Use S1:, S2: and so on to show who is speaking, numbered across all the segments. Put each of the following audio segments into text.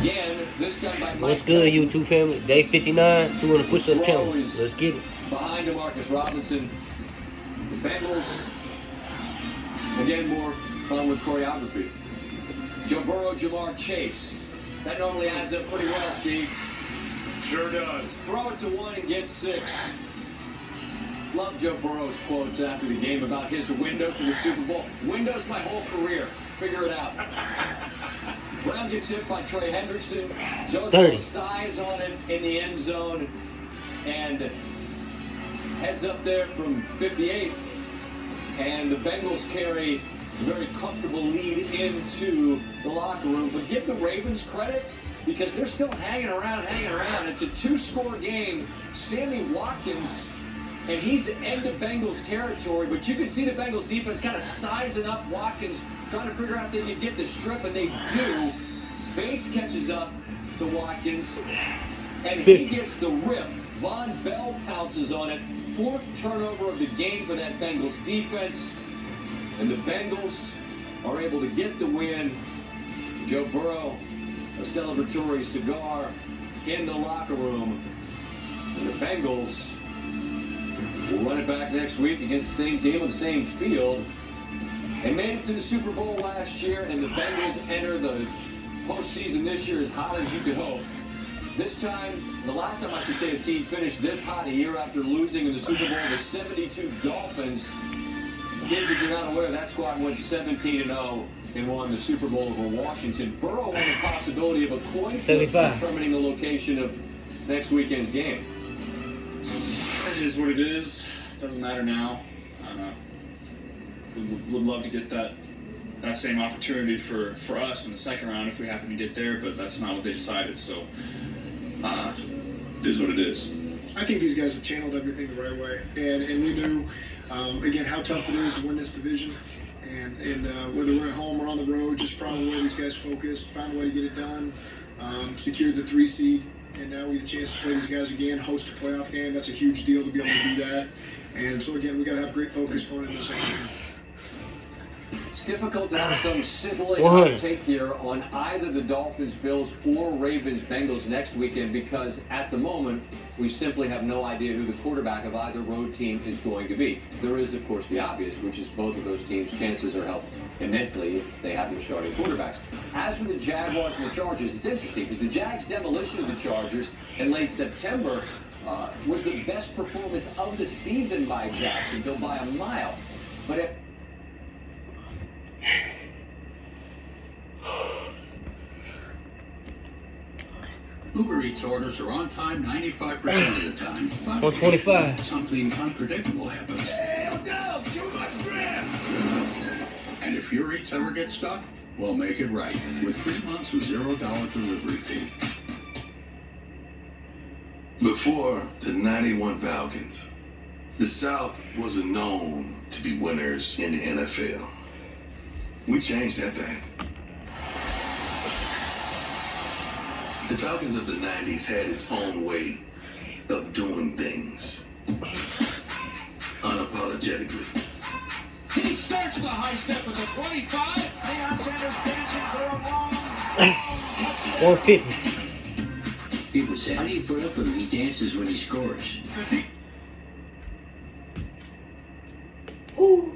S1: Again, this time by Mike
S2: What's good,
S1: Felton.
S2: YouTube family? Day 59, 200 push-up challenge. Let's get it.
S1: Behind Demarcus Robinson. The Bengals, again, more fun with choreography. Joe Burrow, Jamar Chase. That normally adds up pretty well, Steve.
S3: Sure does.
S1: Throw it to one and get 6. Love Joe Burrow's quotes after the game about his window to the Super Bowl. Window's my whole career. Figure it out. Brown gets hit by Trey Hendrickson. Joe's got size on it in the end zone. And heads up there from 58. And the Bengals carry a very comfortable lead into the locker room. But give the Ravens credit because they're still hanging around. It's a 2-score game. Sammy Watkins, and he's end of Bengals territory, but you can see the Bengals defense kind of sizing up Watkins, trying to figure out if they can get the strip, and they do. Bates catches up to Watkins, and he gets the rip. Von Bell pounces on it. 4th turnover of the game for that Bengals defense, and the Bengals are able to get the win. Joe Burrow, a celebratory cigar in the locker room, and the Bengals we'll run it back next week against the same team on the same field. They made it to the Super Bowl last year, and the Bengals enter the postseason this year as hot as you could hope. This time, the last time I should say a team finished this hot a year after losing in the Super Bowl, the 72 Dolphins. Kids, if you're not aware, that squad went 17-0 and won the Super Bowl over Washington. Burrow had the possibility of a coin flip determining the location of next weekend's game.
S3: It is what it is. Doesn't matter now. Would love to get that same opportunity for us in the second round if we happen to get there, but that's not what they decided. So it is what it is.
S4: I think these guys have channeled everything the right way, and we knew again how tough it is to win this division, and whether we're at home or on the road, just probably where these guys focused, found a way to get it done, secured the 3 seed. And now we get a chance to play these guys again, host a playoff game. That's a huge deal to be able to do that. And so, again, we got to have great focus going into this next game.
S1: It's difficult to have some sizzling take here on either the Dolphins, Bills, or Ravens, Bengals next weekend because at the moment, we simply have no idea who the quarterback of either road team is going to be. There is, of course, the obvious, which is both of those teams' chances are helped immensely if they have their starting quarterbacks. As for the Jaguars and the Chargers, it's interesting because the Jags' demolition of the Chargers in late September was the best performance of the season by Jacksonville by a mile. But
S5: Uber Eats orders are on time 95% of the time.
S2: 125.
S5: Something unpredictable happens.
S3: Hell no! Too much bread!
S5: And if your Eats ever get stuck, we'll make it right with 3 months of $0 delivery fee.
S6: Before the 91 Falcons, the South wasn't known to be winners in the NFL. We changed that thing. The Falcons of the 90s had its own way of doing things. Unapologetically.
S7: He starts the high step with a 25. Deion Sanders dancing for a long
S2: 150.
S8: People say, how do you put up with him? He dances when he scores.
S2: Ooh.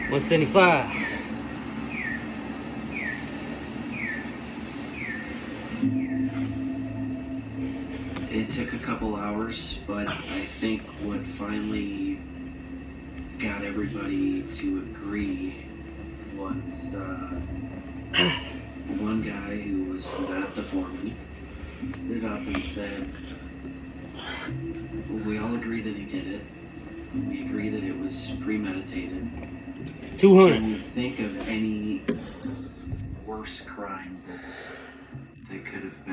S2: $175.
S9: It took a couple hours, but I think what finally got everybody to agree was one guy who was not the foreman stood up and said, "We all agree that he did it. We agree that it was premeditated.
S2: 200.
S9: Can you think of any worse crime that could have been